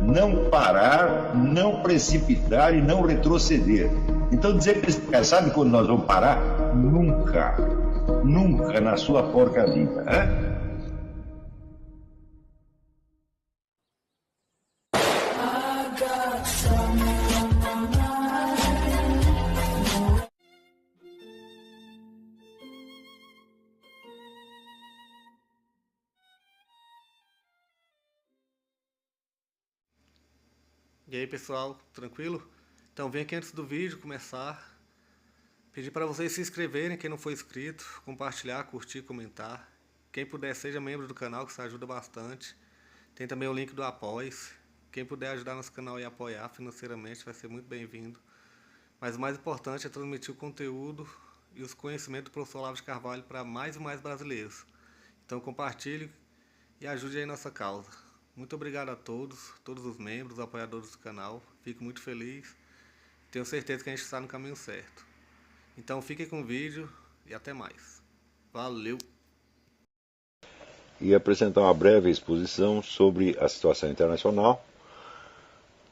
não parar, não precipitar e não retroceder. Então dizer para esse cara, sabe quando nós vamos parar? Nunca. Nunca na sua porca vida. Né? E aí pessoal, tranquilo? Então vem aqui antes do vídeo começar, pedir para vocês se inscreverem, quem não for inscrito, compartilhar, curtir, comentar. Quem puder seja membro do canal, que isso ajuda bastante. Tem também o link do Apoia-se. Quem puder ajudar nosso canal e apoiar financeiramente vai ser muito bem-vindo. Mas o mais importante é transmitir o conteúdo e os conhecimentos do professor Olavo de Carvalho para mais e mais brasileiros. Então compartilhe e ajude aí nossa causa. Muito obrigado a todos os membros, apoiadores do canal. Fico muito feliz. Tenho certeza que a gente está no caminho certo. Então fiquem com o vídeo e até mais. Valeu! E apresentar uma breve exposição sobre a situação internacional,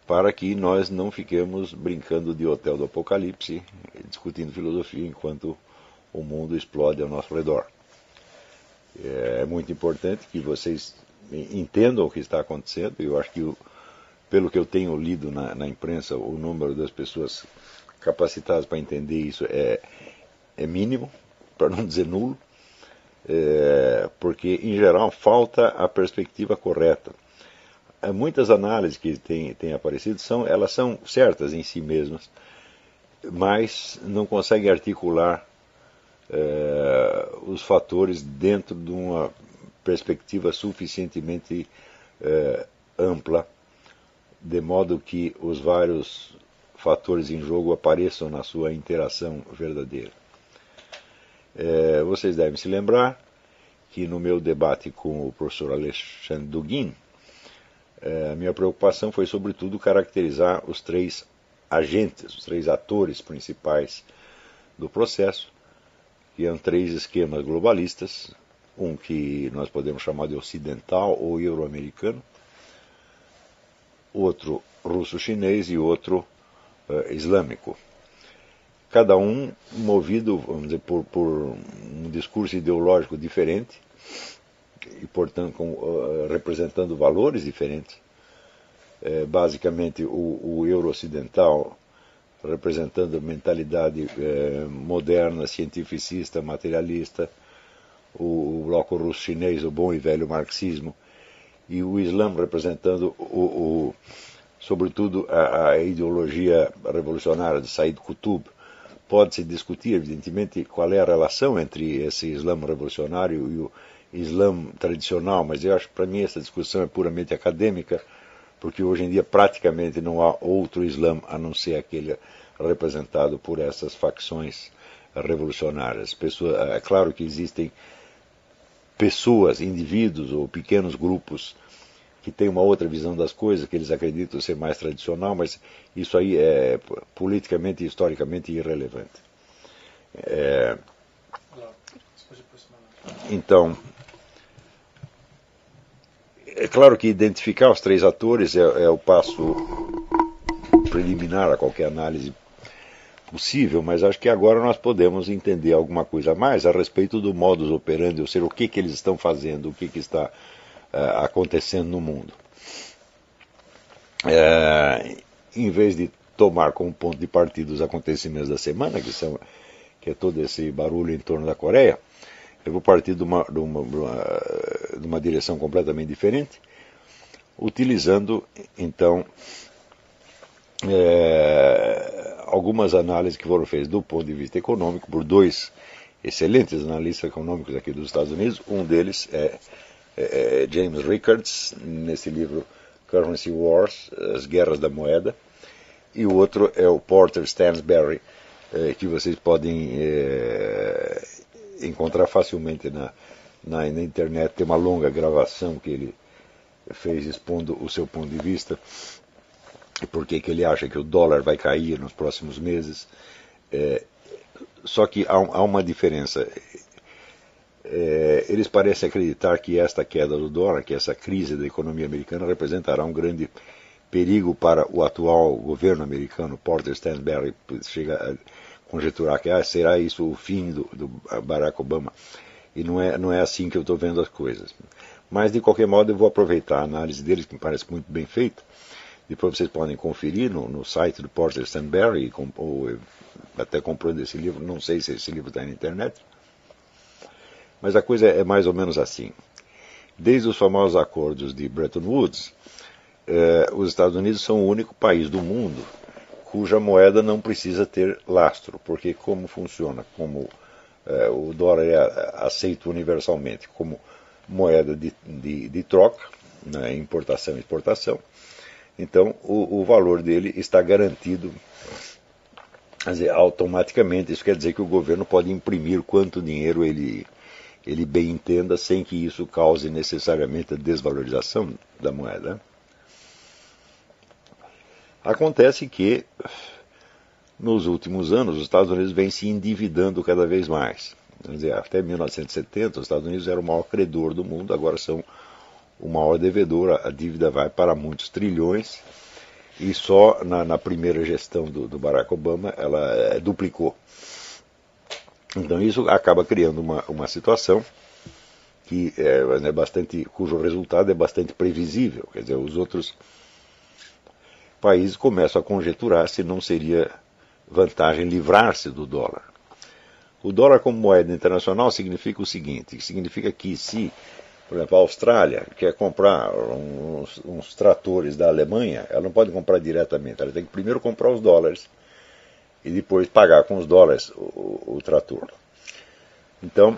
para que nós não fiquemos brincando de hotel do apocalipse, discutindo filosofia enquanto o mundo explode ao nosso redor. É muito importante que vocês entendam o que está acontecendo. Eu acho que, pelo que eu tenho lido na imprensa, o número das pessoas capacitadas para entender isso é mínimo, para não dizer nulo, porque, em geral, falta a perspectiva correta. Muitas análises que têm aparecido, elas são certas em si mesmas, mas não conseguem articular os fatores dentro de uma perspectiva suficientemente ampla, de modo que os vários fatores em jogo apareçam na sua interação verdadeira. Vocês devem se lembrar que no meu debate com o professor Alexandre Dugin, a minha preocupação foi sobretudo caracterizar os três agentes, os três atores principais do processo, que são três esquemas globalistas, um que nós podemos chamar de ocidental ou euro-americano, outro russo-chinês e outro islâmico. Cada um movido, vamos dizer, por um discurso ideológico diferente e, portanto, representando valores diferentes. Basicamente, o euro-ocidental representando mentalidade moderna, cientificista, materialista, o bloco russo-chinês, o bom e velho marxismo, e o Islã representando, sobretudo, a ideologia revolucionária de Said Qutb. Pode-se discutir, evidentemente, qual é a relação entre esse Islã revolucionário e o Islã tradicional, mas eu acho que, para mim, essa discussão é puramente acadêmica, porque hoje em dia praticamente não há outro Islã a não ser aquele representado por essas facções revolucionárias. É claro que existem pessoas, indivíduos ou pequenos grupos que têm uma outra visão das coisas, que eles acreditam ser mais tradicional, mas isso aí é politicamente e historicamente irrelevante. Então, é claro que identificar os três atores é o passo preliminar a qualquer análise possível, mas acho que agora nós podemos entender alguma coisa a mais a respeito do modus operandi, ou seja, o que eles estão fazendo, o que está acontecendo no mundo. Em vez de tomar como ponto de partida os acontecimentos da semana, que é todo esse barulho em torno da Coreia, eu vou partir de uma direção completamente diferente, utilizando, então, algumas análises que foram feitas do ponto de vista econômico por dois excelentes analistas econômicos aqui dos Estados Unidos. Um deles é James Rickards, nesse livro Currency Wars, As Guerras da Moeda, e o outro é o Porter Stansberry, que vocês podem encontrar facilmente na internet. Tem uma longa gravação que ele fez expondo o seu ponto de vista e por que ele acha que o dólar vai cair nos próximos meses. Só que há uma diferença. Eles parecem acreditar que esta queda do dólar, que essa crise da economia americana representará um grande perigo para o atual governo americano, Porter Stanberry, chega a conjecturar que será isso o fim do Barack Obama. E não é assim que eu estou vendo as coisas. Mas, de qualquer modo, eu vou aproveitar a análise deles, que me parece muito bem feita. Depois vocês podem conferir no site do Porter Stanberry, ou até comprando esse livro, não sei se esse livro está na internet. Mas a coisa é mais ou menos assim. Desde os famosos acordos de Bretton Woods, os Estados Unidos são o único país do mundo cuja moeda não precisa ter lastro, porque como funciona? Como o dólar é aceito universalmente como moeda de troca, né, importação e exportação, então o valor dele está garantido, quer dizer, automaticamente. Isso quer dizer que o governo pode imprimir quanto dinheiro ele bem entenda, sem que isso cause necessariamente a desvalorização da moeda. Acontece que, nos últimos anos, os Estados Unidos vêm se endividando cada vez mais. Quer dizer, até 1970, os Estados Unidos eram o maior credor do mundo, agora são o maior devedor. A dívida vai para muitos trilhões, e só na primeira gestão do Barack Obama ela duplicou. Então isso acaba criando uma situação que cujo resultado é bastante previsível. Quer dizer, os outros países começam a conjecturar se não seria vantagem livrar-se do dólar. O dólar como moeda internacional significa o seguinte, significa que se, por exemplo, a Austrália quer comprar uns tratores da Alemanha, ela não pode comprar diretamente, ela tem que primeiro comprar os dólares e depois pagar com os dólares o trator. Então,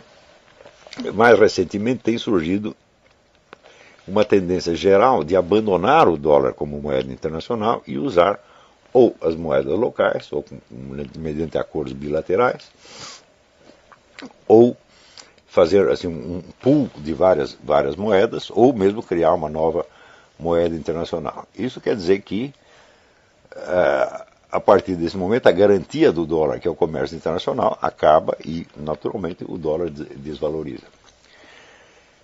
mais recentemente tem surgido uma tendência geral de abandonar o dólar como moeda internacional e usar ou as moedas locais, ou mediante acordos bilaterais, ou fazer assim, um pool de várias moedas, ou mesmo criar uma nova moeda internacional. Isso quer dizer que, a partir desse momento, a garantia do dólar, que é o comércio internacional, acaba e, naturalmente, o dólar desvaloriza.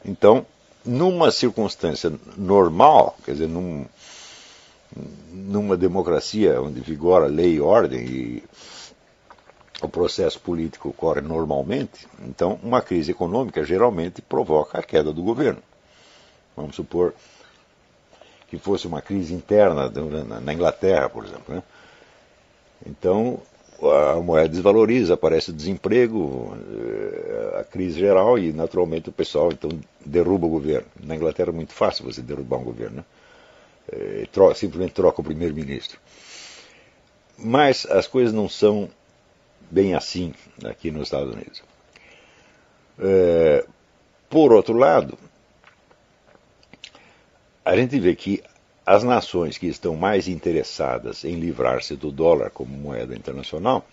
Então, numa circunstância normal, quer dizer, numa democracia onde vigora lei e ordem e o processo político ocorre normalmente, então uma crise econômica geralmente provoca a queda do governo. Vamos supor que fosse uma crise interna na Inglaterra, por exemplo, né? Então a moeda desvaloriza, aparece o desemprego, a crise geral e naturalmente o pessoal então derruba o governo. Na Inglaterra é muito fácil você derrubar um governo, né? Simplesmente troca o primeiro-ministro. Mas as coisas não são bem assim aqui nos Estados Unidos. Por outro lado, a gente vê que as nações que estão mais interessadas em livrar-se do dólar como moeda internacional,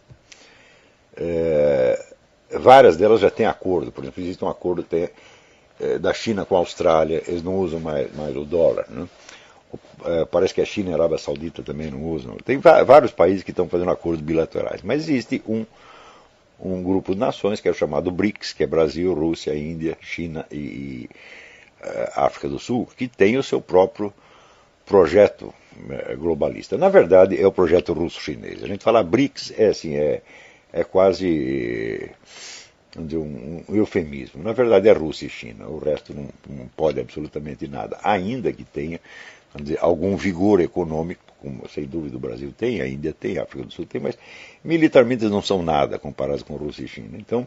várias delas já têm acordo. Por exemplo, existe um acordo da China com a Austrália, eles não usam mais o dólar, né? Parece que a China e a Arábia Saudita também não usam. Tem vários países que estão fazendo acordos bilaterais, mas existe um grupo de nações que é o chamado BRICS, que é Brasil, Rússia, Índia, China e África do Sul, que tem o seu próprio projeto globalista. Na verdade, é o projeto russo-chinês. A gente fala BRICS, é quase um eufemismo. Na verdade, é Rússia e China. O resto não pode absolutamente nada, ainda que tenha, vamos dizer, algum vigor econômico, como sem dúvida o Brasil tem, a Índia tem, a África do Sul tem, mas militarmente não são nada comparados com Rússia e China. Então,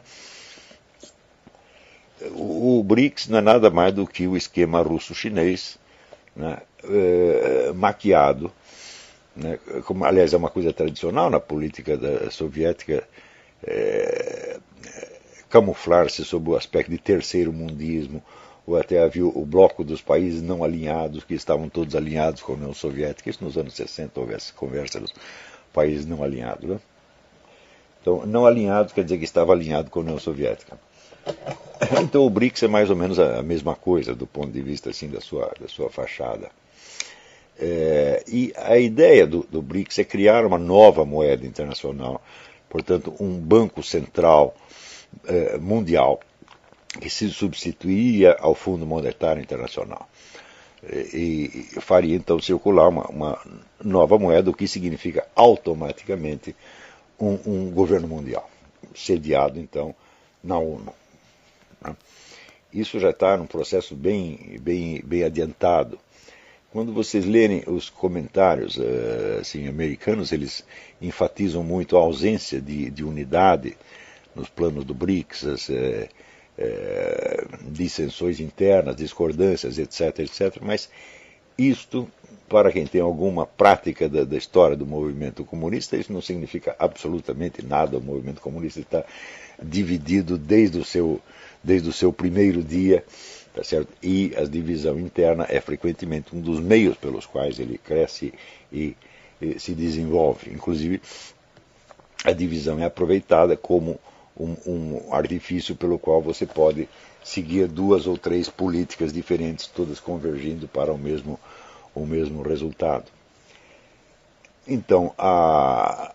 o BRICS não é nada mais do que o esquema russo-chinês, né, maquiado, né, como, aliás, é uma coisa tradicional na política soviética, camuflar-se sob o aspecto de terceiro mundismo, ou até havia o bloco dos países não alinhados, que estavam todos alinhados com a União Soviética. Isso nos anos 60 houve essa conversa dos países não alinhados, né? Então, não alinhados quer dizer que estava alinhado com a União Soviética. Então o BRICS é mais ou menos a mesma coisa, do ponto de vista assim, da sua fachada. E a ideia do BRICS é criar uma nova moeda internacional, portanto um banco central mundial, que se substituiria ao Fundo Monetário Internacional. e faria então circular uma nova moeda, o que significa automaticamente um governo mundial, sediado então na ONU. Né? Isso já está num processo bem adiantado. Quando vocês lerem os comentários assim, americanos, eles enfatizam muito a ausência de unidade nos planos do BRICS, as dissensões internas, discordâncias, etc. Mas isto, para quem tem alguma prática da história do movimento comunista, isso não significa absolutamente nada. O movimento comunista está dividido desde o seu primeiro dia. Tá certo? E a divisão interna é frequentemente um dos meios pelos quais ele cresce e se desenvolve. Inclusive, a divisão é aproveitada como um artifício pelo qual você pode seguir 2 ou 3 políticas diferentes, todas convergindo para o mesmo resultado. Então, a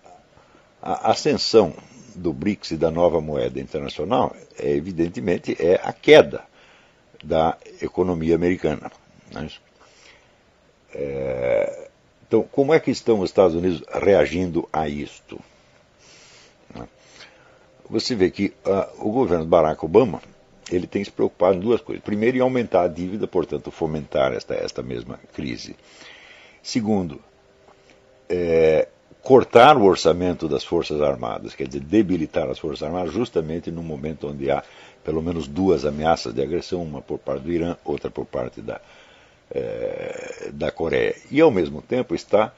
ascensão do BRICS e da nova moeda internacional, evidentemente, é a queda da economia americana. Né? Então, como é que estão os Estados Unidos reagindo a isto? Você vê que o governo Barack Obama ele tem se preocupado em 2 coisas. Primeiro, em aumentar a dívida, portanto, fomentar esta mesma crise. Segundo, cortar o orçamento das Forças Armadas, quer dizer, debilitar as Forças Armadas, justamente no momento onde há pelo menos 2 ameaças de agressão, uma por parte do Irã, outra por parte da Coreia. E, ao mesmo tempo, está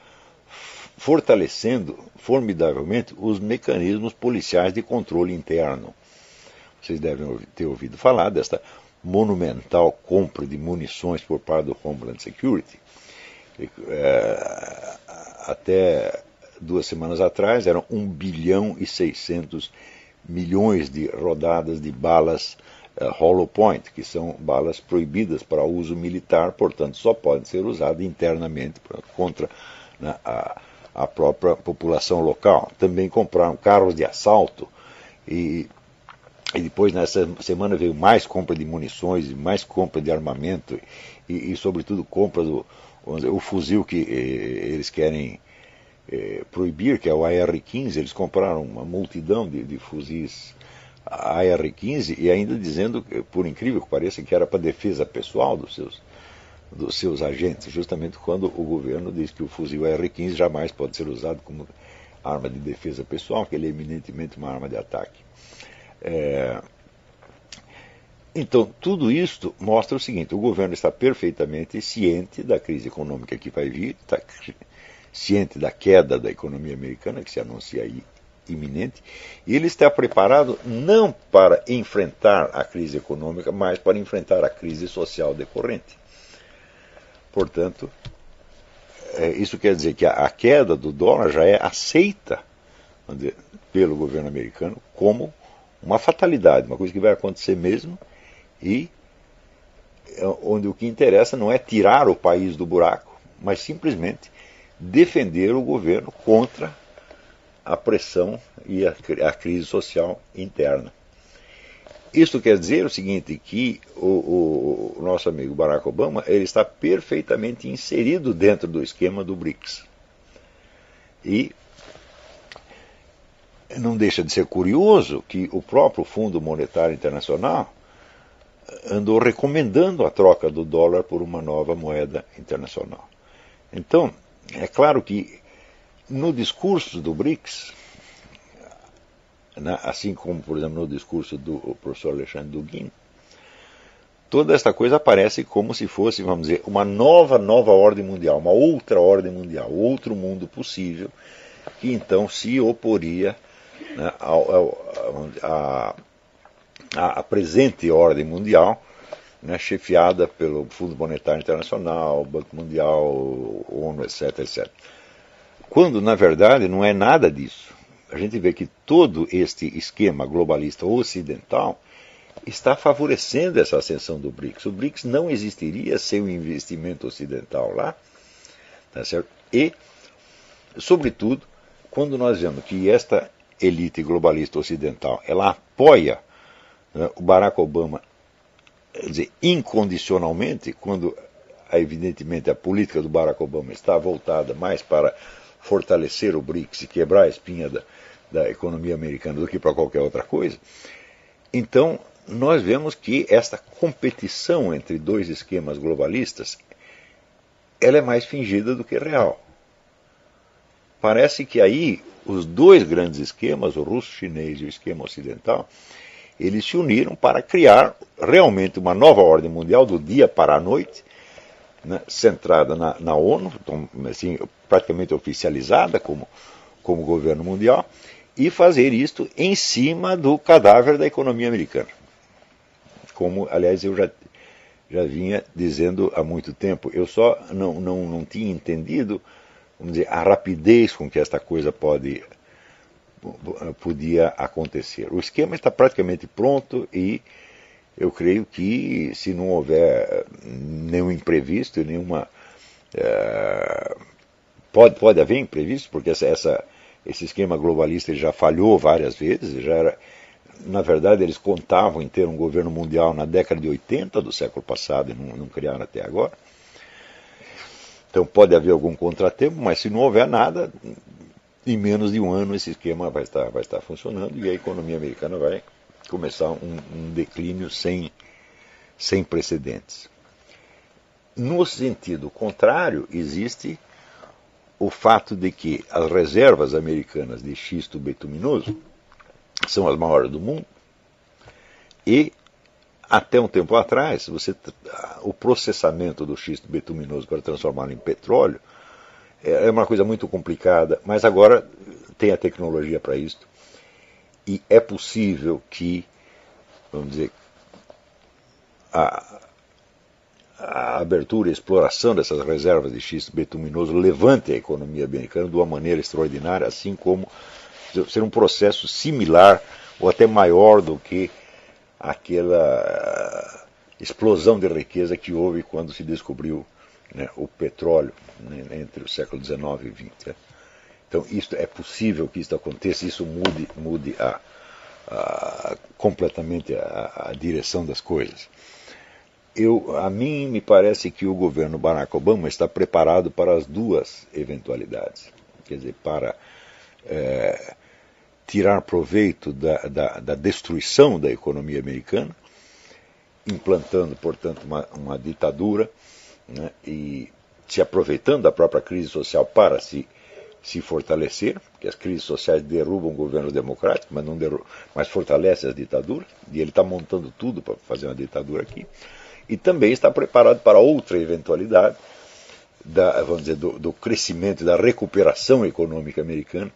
fortalecendo formidavelmente os mecanismos policiais de controle interno. Vocês devem ter ouvido falar desta monumental compra de munições por parte do Homeland Security. Até 2 semanas atrás eram 1 bilhão e 600 milhões de rodadas de balas hollow point, que são balas proibidas para uso militar, portanto só podem ser usadas internamente contra, né, a própria população local. Também compraram carros de assalto e depois nessa semana veio mais compra de munições, mais compra de armamento e sobretudo compra o fuzil que eles querem proibir, que é o AR-15. Eles compraram uma multidão de fuzis AR-15 e ainda dizendo, por incrível que pareça, que era para defesa pessoal dos seus agentes, justamente quando o governo diz que o fuzil AR-15 jamais pode ser usado como arma de defesa pessoal, que ele é eminentemente uma arma de ataque. Então, tudo isto mostra o seguinte: o governo está perfeitamente ciente da crise econômica que vai vir, está ciente da queda da economia americana, que se anuncia aí iminente, e ele está preparado não para enfrentar a crise econômica, mas para enfrentar a crise social decorrente. Portanto, isso quer dizer que a queda do dólar já é aceita pelo governo americano como uma fatalidade, uma coisa que vai acontecer mesmo, e onde o que interessa não é tirar o país do buraco, mas simplesmente defender o governo contra a pressão e a crise social interna. Isso quer dizer o seguinte, que o nosso amigo Barack Obama ele está perfeitamente inserido dentro do esquema do BRICS. E não deixa de ser curioso que o próprio Fundo Monetário Internacional andou recomendando a troca do dólar por uma nova moeda internacional. Então, é claro que no discurso do BRICS, assim como, por exemplo, no discurso do professor Alexandre Dugin, toda esta coisa aparece como se fosse, vamos dizer, uma nova ordem mundial, uma outra ordem mundial, outro mundo possível, que então se oporia, né, à presente ordem mundial, né, chefiada pelo Fundo Monetário Internacional, Banco Mundial, ONU, etc. Quando, na verdade, não é nada disso. A gente vê que todo este esquema globalista ocidental está favorecendo essa ascensão do BRICS. O BRICS não existiria sem o investimento ocidental lá, tá certo? E, sobretudo, quando nós vemos que esta elite globalista ocidental ela apoia, né, o Barack Obama, quer dizer, incondicionalmente, quando evidentemente, a política do Barack Obama está voltada mais para fortalecer o BRICS e quebrar a espinha da economia americana do que para qualquer outra coisa, então nós vemos que esta competição entre dois esquemas globalistas ela é mais fingida do que real. Parece que aí os dois grandes esquemas, o russo-chinês e o esquema ocidental, eles se uniram para criar realmente uma nova ordem mundial do dia para a noite, né, centrada na ONU, então, assim, praticamente oficializada como governo mundial, e fazer isto em cima do cadáver da economia americana. Como, aliás, eu já vinha dizendo há muito tempo, eu só não tinha entendido, vamos dizer, a rapidez com que esta coisa podia acontecer. O esquema está praticamente pronto e eu creio que, se não houver nenhum imprevisto, pode haver imprevisto, porque esse esquema globalista já falhou várias vezes, na verdade eles contavam em ter um governo mundial na década de 80 do século passado e não criaram até agora. Então pode haver algum contratempo, mas se não houver nada, em menos de um ano esse esquema vai estar funcionando e a economia americana vai começar um declínio sem precedentes. No sentido contrário, existe o fato de que as reservas americanas de xisto bituminoso são as maiores do mundo e, até um tempo atrás, o processamento do xisto bituminoso para transformá-lo em petróleo é uma coisa muito complicada, mas agora tem a tecnologia para isso. E é possível que, vamos dizer, a abertura e exploração dessas reservas de xisto bituminoso levante a economia americana de uma maneira extraordinária, assim como ser um processo similar ou até maior do que aquela explosão de riqueza que houve quando se descobriu, né, o petróleo, né, entre o século XIX e XX. Né? Então, é possível que isso aconteça, isso mude completamente a direção das coisas. A mim me parece que o governo Barack Obama está preparado para as duas eventualidades. Quer dizer, para tirar proveito da destruição da economia americana, implantando, portanto, uma ditadura, né, e se aproveitando da própria crise social para se fortalecer, porque as crises sociais derrubam governos democráticos, mas fortalecem as ditaduras, e ele está montando tudo para fazer uma ditadura aqui, e também está preparado para outra eventualidade, vamos dizer, do crescimento, da recuperação econômica americana,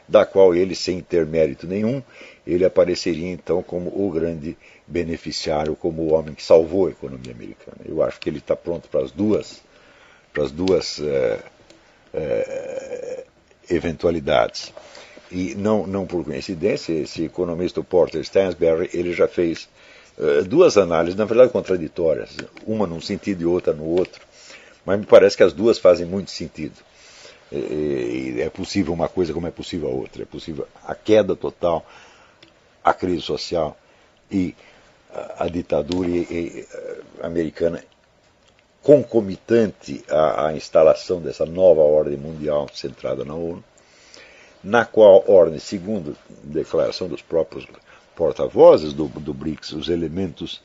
da qual ele, sem ter mérito nenhum, ele apareceria então como o grande beneficiário, como o homem que salvou a economia americana. Eu acho que ele está pronto para as duas eventualidades. E não por coincidência, esse economista Porter Stansberry, ele já fez duas análises, na verdade contraditórias, uma num sentido e outra no outro, mas me parece que as duas fazem muito sentido. É possível uma coisa como é possível a outra. É possível a queda total, a crise social e a ditadura americana concomitante à instalação dessa nova ordem mundial centrada na ONU, na qual ordem, segundo a declaração dos próprios porta-vozes do BRICS, os elementos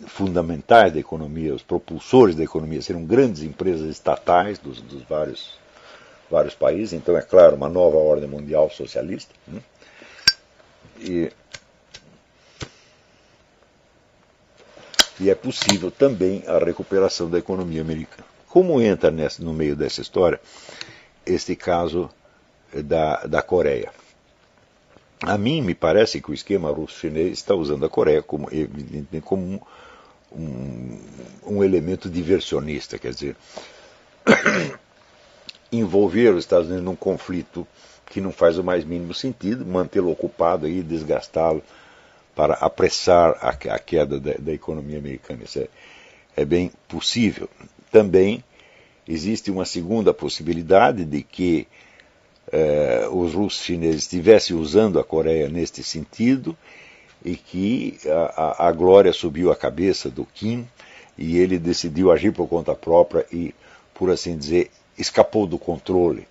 fundamentais da economia, os propulsores da economia, serão grandes empresas estatais dos vários países, então é claro, uma nova ordem mundial socialista, né? E é possível também a recuperação da economia americana. Como entra no meio dessa história este caso da Coreia? A mim me parece que o esquema russo-chinês está usando a Coreia como um elemento diversionista, quer dizer, envolver os Estados Unidos num conflito que não faz o mais mínimo sentido, mantê-lo ocupado e desgastá-lo para apressar a queda da economia americana. Isso é bem possível. Também existe uma segunda possibilidade de que os russos chineses estivessem usando a Coreia neste sentido e que a glória subiu à cabeça do Kim e ele decidiu agir por conta própria e, por assim dizer, escapou do controle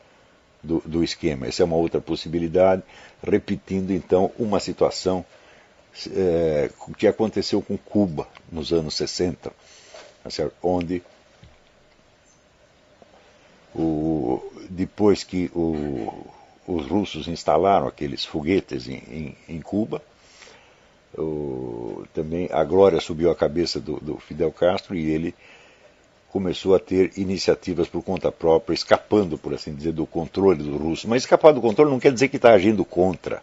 do esquema. Essa é uma outra possibilidade, repetindo então uma situação que aconteceu com Cuba nos anos 60, onde depois que os russos instalaram aqueles foguetes em Cuba, também a glória subiu à cabeça do Fidel Castro e ele começou a ter iniciativas por conta própria, escapando, por assim dizer, do controle do russo. Mas escapar do controle não quer dizer que está agindo contra.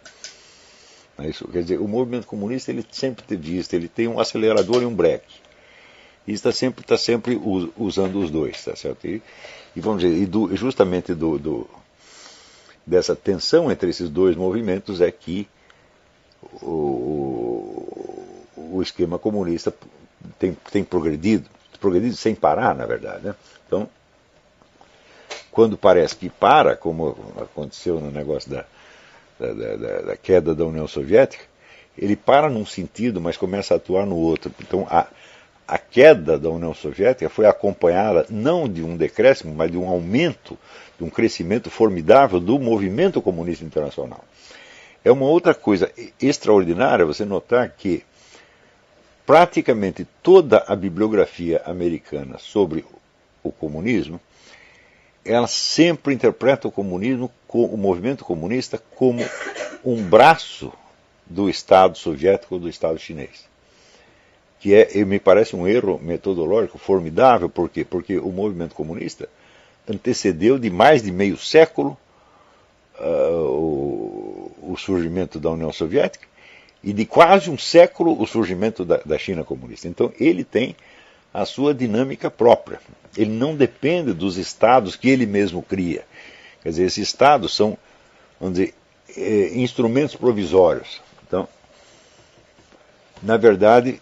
Isso quer dizer, o movimento comunista ele sempre teve isso, ele tem um acelerador e um breque. E está sempre usando os dois, tá certo? E vamos dizer, justamente dessa tensão entre esses dois movimentos é que o esquema comunista tem progredido sem parar, na verdade, né? Então, quando parece que para, como aconteceu no negócio da queda da União Soviética, ele para num sentido, mas começa a atuar no outro. Então, a queda da União Soviética foi acompanhada não de um decréscimo, mas de um aumento, de um crescimento formidável do movimento comunista internacional. É uma outra coisa extraordinária você notar que praticamente toda a bibliografia americana sobre o comunismo, ela sempre interpreta o movimento comunista como um braço do Estado soviético ou do Estado chinês. Que me parece um erro metodológico formidável. Por quê? Porque o movimento comunista antecedeu de mais de meio século o surgimento da União Soviética e de quase um século o surgimento da China comunista. Então ele tem a sua dinâmica própria. Ele não depende dos estados que ele mesmo cria. Quer dizer, esses estados são, vamos dizer, instrumentos provisórios. Então, na verdade,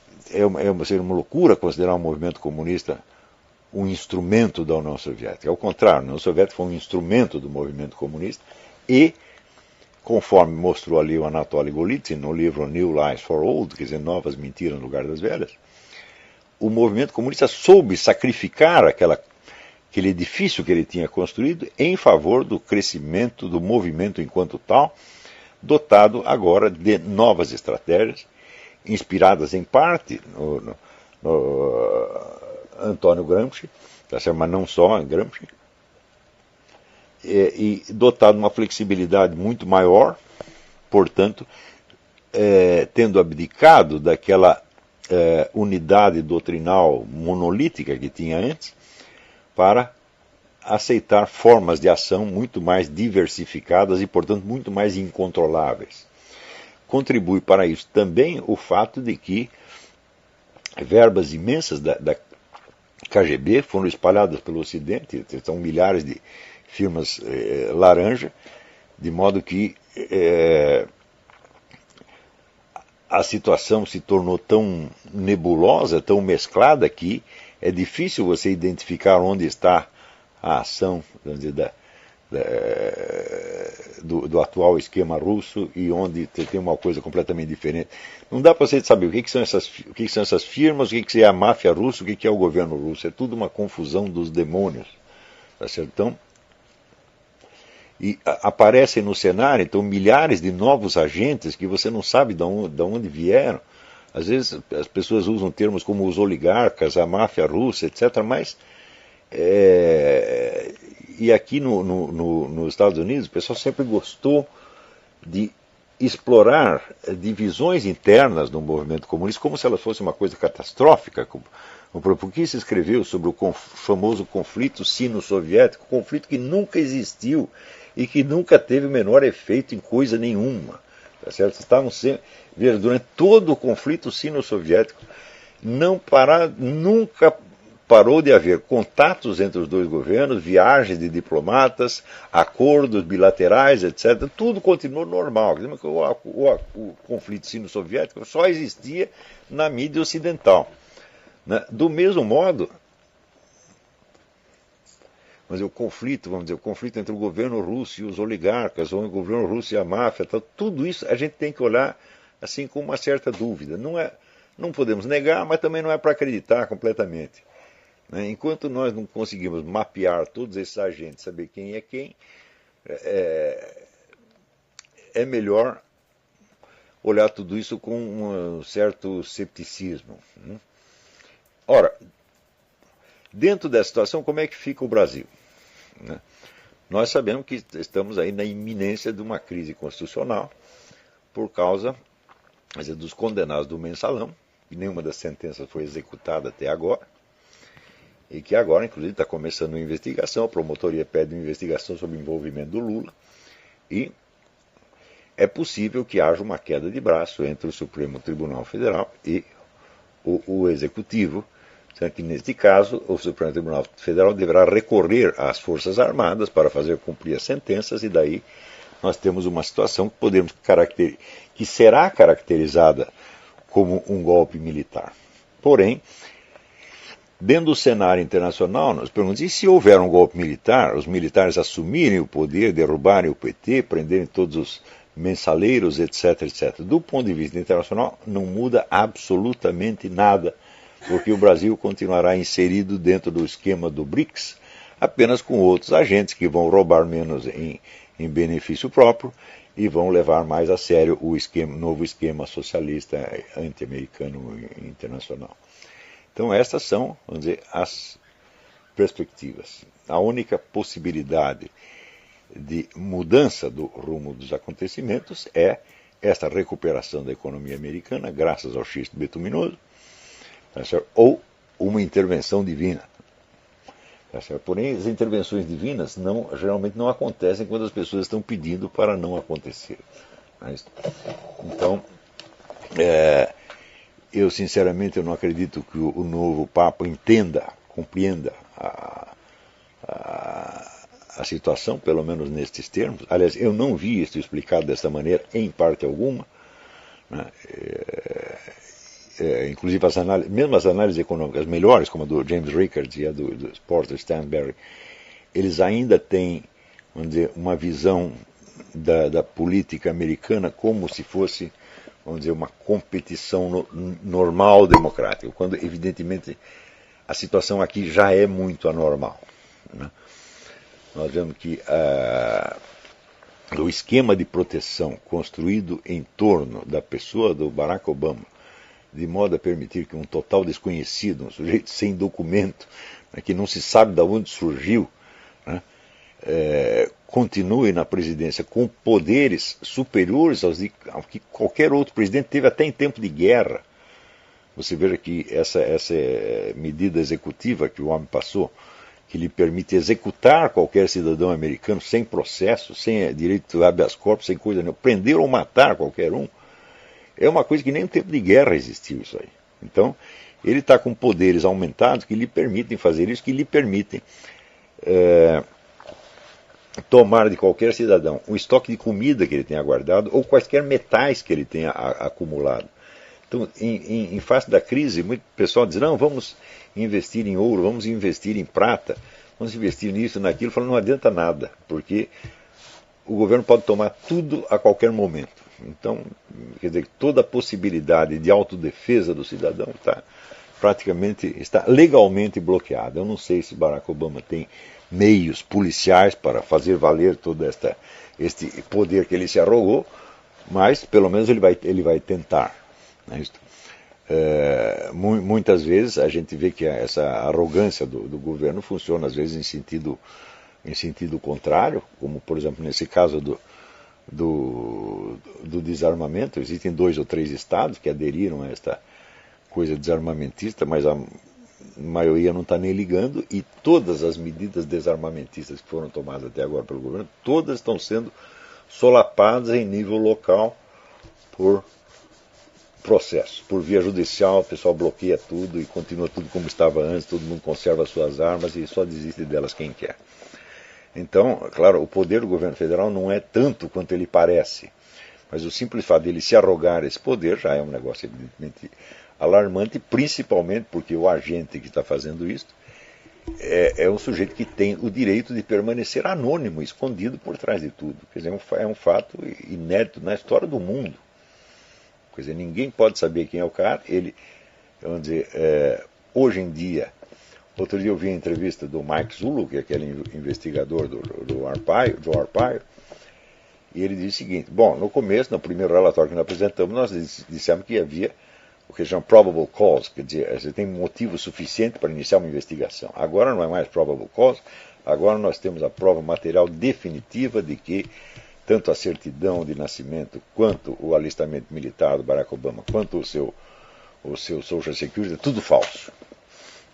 seria uma loucura considerar o movimento comunista um instrumento da União Soviética. Ao contrário, a União Soviética foi um instrumento do movimento comunista e, conforme mostrou ali o Anatoly Golitsyn no livro New Lies for Old, quer dizer, Novas Mentiras no Lugar das Velhas, o movimento comunista soube sacrificar aquele edifício que ele tinha construído em favor do crescimento do movimento enquanto tal, dotado agora de novas estratégias, inspiradas em parte no Antônio Gramsci, mas não só em Gramsci, e dotado de uma flexibilidade muito maior, portanto, tendo abdicado daquela unidade doutrinal monolítica que tinha antes, para aceitar formas de ação muito mais diversificadas e, portanto, muito mais incontroláveis. Contribui para isso também o fato de que verbas imensas da KGB foram espalhadas pelo Ocidente, são milhares de firmas laranja, de modo que a situação se tornou tão nebulosa, tão mesclada, que é difícil você identificar onde está a ação, vamos dizer, do atual esquema russo e onde tem uma coisa completamente diferente. Não dá para você saber o que são essas firmas, o que é a máfia russa, o que é o governo russo. É tudo uma confusão dos demônios. Tá certo? Então, e aparecem no cenário, então, milhares de novos agentes que você não sabe de onde vieram. Às vezes as pessoas usam termos como os oligarcas, a máfia russa, etc. Mas, e aqui nos Estados Unidos, o pessoal sempre gostou de explorar divisões internas do movimento comunista como se elas fossem uma coisa catastrófica. Por que se escreveu sobre o famoso conflito sino-soviético, conflito que nunca existiu e que nunca teve o menor efeito em coisa nenhuma. Tá certo? Estavam sempre, durante todo o conflito sino-soviético, nunca parou de haver contatos entre os dois governos, viagens de diplomatas, acordos bilaterais, etc. Tudo continuou normal. O conflito sino-soviético só existia na mídia ocidental. Do mesmo modo, o conflito entre o governo russo e os oligarcas, ou o governo russo e a máfia, tudo isso a gente tem que olhar assim com uma certa dúvida. Não podemos negar, mas também não é para acreditar completamente. Né? Enquanto nós não conseguimos mapear todos esses agentes, saber quem é quem, é melhor olhar tudo isso com um certo cepticismo. Né? Ora, dentro dessa situação, como é que fica o Brasil? Né? Nós sabemos que estamos aí na iminência de uma crise constitucional por causa dos condenados do mensalão, que nenhuma das sentenças foi executada até agora, e que agora, inclusive, está começando uma investigação, a promotoria pede uma investigação sobre o envolvimento do Lula, e é possível que haja uma queda de braço entre o Supremo Tribunal Federal e o Executivo, sendo que, neste caso, o Supremo Tribunal Federal deverá recorrer às Forças Armadas para fazer cumprir as sentenças, e daí nós temos uma situação que será caracterizada como um golpe militar. Porém, dentro do cenário internacional, nós perguntamos, e se houver um golpe militar, os militares assumirem o poder, derrubarem o PT, prenderem todos os mensaleiros, etc, etc. Do ponto de vista internacional, não muda absolutamente nada, porque o Brasil continuará inserido dentro do esquema do BRICS, apenas com outros agentes que vão roubar menos em benefício próprio e vão levar mais a sério o novo esquema socialista anti-americano internacional. Então estas são, vamos dizer, as perspectivas. A única possibilidade de mudança do rumo dos acontecimentos é esta recuperação da economia americana, graças ao xisto bituminoso, ou uma intervenção divina. Porém, as intervenções divinas geralmente não acontecem quando as pessoas estão pedindo para não acontecer. Então, eu sinceramente não acredito que o novo Papa compreenda a situação, pelo menos nestes termos. Aliás, eu não vi isso explicado dessa maneira em parte alguma. Né? Inclusive mesmo as análises econômicas melhores, como a do James Rickards e a do Porter Stanberry, eles ainda têm, vamos dizer, uma visão da política americana como se fosse, vamos dizer, uma competição normal democrática, quando evidentemente a situação aqui já é muito anormal. Né? Nós vemos que o esquema de proteção construído em torno da pessoa do Barack Obama, de modo a permitir que um total desconhecido, um sujeito sem documento, que não se sabe de onde surgiu, né, continue na presidência com poderes superiores ao que qualquer outro presidente teve até em tempo de guerra. Você veja que essa medida executiva que o homem passou, que lhe permite executar qualquer cidadão americano sem processo, sem direito de habeas corpus, sem coisa nenhuma, prender ou matar qualquer um, é uma coisa que nem no tempo de guerra existiu isso aí. Então, ele está com poderes aumentados que lhe permitem fazer isso, que lhe permitem tomar de qualquer cidadão o estoque de comida que ele tenha guardado ou quaisquer metais que ele tenha acumulado. Então, em face da crise, muito pessoal diz, não, vamos investir em ouro, vamos investir em prata, vamos investir nisso, naquilo. Falo, não adianta nada, porque o governo pode tomar tudo a qualquer momento. Então, quer dizer, toda a possibilidade de autodefesa do cidadão está legalmente bloqueada. Eu não sei se Barack Obama tem meios policiais para fazer valer todo este poder que ele se arrogou, mas pelo menos ele vai tentar. Né? Muitas vezes a gente vê que essa arrogância do governo funciona às vezes em sentido contrário, como por exemplo nesse caso do desarmamento. Existem 2 ou 3 estados que aderiram a esta coisa desarmamentista, mas a maioria não está nem ligando, e todas as medidas desarmamentistas que foram tomadas até agora pelo governo, todas estão sendo solapadas em nível local por processo. Por via judicial, o pessoal bloqueia tudo e continua tudo como estava antes, todo mundo conserva suas armas e só desiste delas quem quer. Então, claro, o poder do governo federal não é tanto quanto ele parece, mas o simples fato dele se arrogar esse poder já é um negócio evidentemente alarmante, principalmente porque o agente que está fazendo isso é um sujeito que tem o direito de permanecer anônimo, escondido por trás de tudo. Quer dizer, é um fato inédito na história do mundo. Quer dizer, ninguém pode saber quem é o cara. Ele, vamos dizer, hoje em dia, outro dia eu vi a entrevista do Mike Zullo, que é aquele investigador do Arpaio, e ele disse o seguinte: bom, no começo, no primeiro relatório que nós apresentamos, nós dissemos que havia o que chama probable cause, quer dizer, você tem motivo suficiente para iniciar uma investigação. Agora não é mais probable cause, agora nós temos a prova material definitiva de que tanto a certidão de nascimento, quanto o alistamento militar do Barack Obama, quanto o seu Social Security, é tudo falso.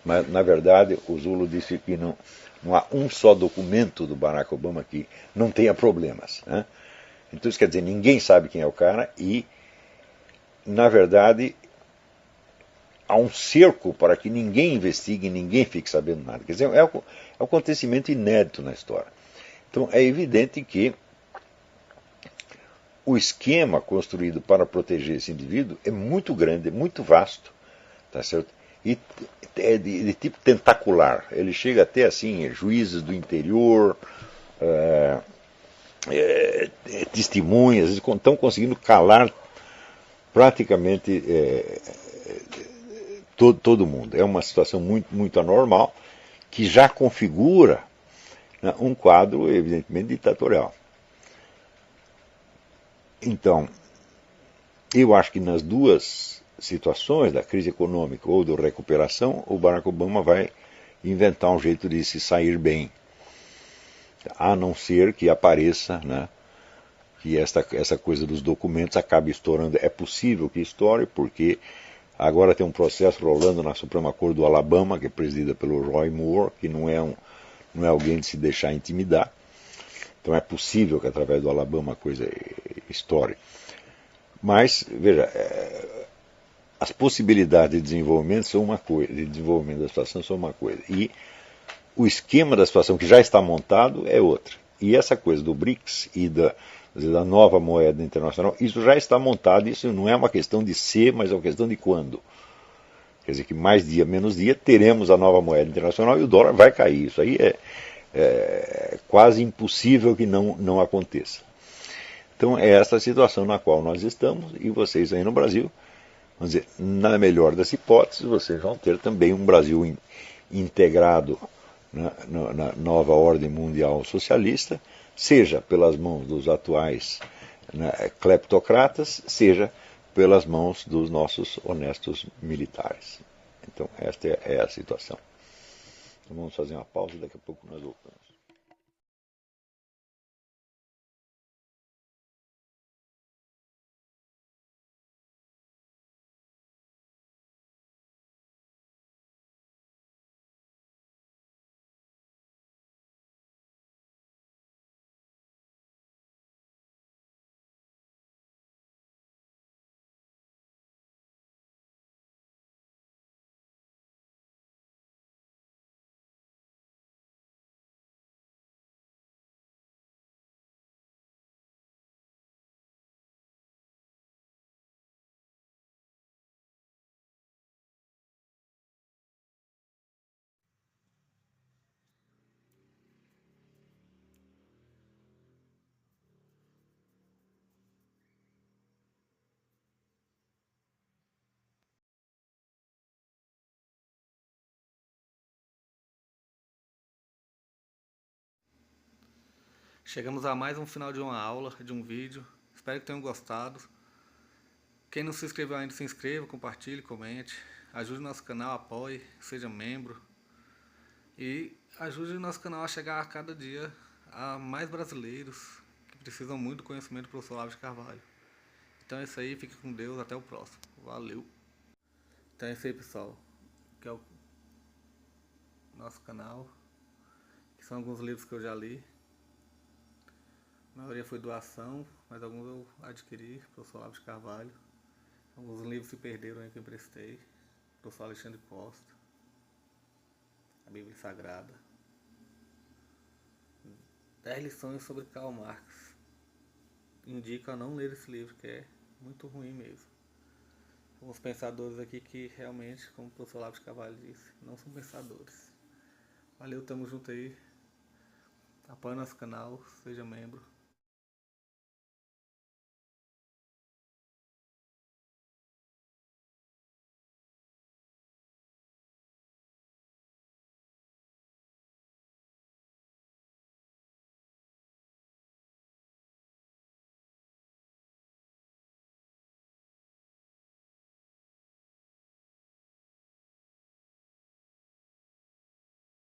Mas, na verdade, o Zullo disse que não há um só documento do Barack Obama que não tenha problemas, né? Então isso quer dizer, ninguém sabe quem é o cara e, na verdade, há um cerco para que ninguém investigue, ninguém fique sabendo nada. Quer dizer, é um acontecimento inédito na história. Então é evidente que o esquema construído para proteger esse indivíduo é muito grande, é muito vasto, tá certo? E é de tipo tentacular. Ele chega até assim, juízes do interior, testemunhas, eles estão conseguindo calar praticamente todo mundo. É uma situação muito, muito anormal, que já configura, né, um quadro evidentemente ditatorial. Então, eu acho que nas duas situações, da crise econômica ou da recuperação, o Barack Obama vai inventar um jeito de se sair bem, a não ser que apareça, né, que essa coisa dos documentos acabe estourando. É possível que estoure, porque agora tem um processo rolando na Suprema Corte do Alabama, que é presidida pelo Roy Moore, que não é alguém de se deixar intimidar. Então é possível que através do Alabama a coisa estoure. Mas, veja, as possibilidades de desenvolvimento são uma coisa, de desenvolvimento da situação são uma coisa, e o esquema da situação que já está montado é outra. E essa coisa do BRICS e da nova moeda internacional, isso já está montado, isso não é uma questão de se, mas é uma questão de quando. Quer dizer que mais dia, menos dia, teremos a nova moeda internacional e o dólar vai cair. Isso aí é quase impossível que não aconteça. Então é essa a situação na qual nós estamos, e vocês aí no Brasil, vamos dizer, na melhor das hipóteses, vocês vão ter também um Brasil integrado na nova ordem mundial socialista, seja pelas mãos dos atuais, né, cleptocratas, seja pelas mãos dos nossos honestos militares. Então esta é a situação. Então vamos fazer uma pausa e daqui a pouco nós voltamos. Chegamos a mais um final de uma aula, de um vídeo. Espero que tenham gostado. Quem não se inscreveu ainda, se inscreva, compartilhe, comente. Ajude nosso canal, apoie, seja membro. E ajude o nosso canal a chegar a cada dia a mais brasileiros que precisam muito do conhecimento do professor Olavo de Carvalho. Então é isso aí, fique com Deus, até o próximo. Valeu! Então é isso aí, pessoal. Que é o nosso canal. Que são alguns livros que eu já li. A maioria foi doação, mas alguns eu adquiri, professor Olavo de Carvalho. Alguns livros se perderam aí que eu emprestei. Professor Alexandre Costa. A Bíblia Sagrada. 10 lições sobre Karl Marx. Indico a não ler esse livro, que é muito ruim mesmo. Alguns pensadores aqui que realmente, como o professor Olavo de Carvalho disse, não são pensadores. Valeu, tamo junto aí. Apoie nosso canal, seja membro.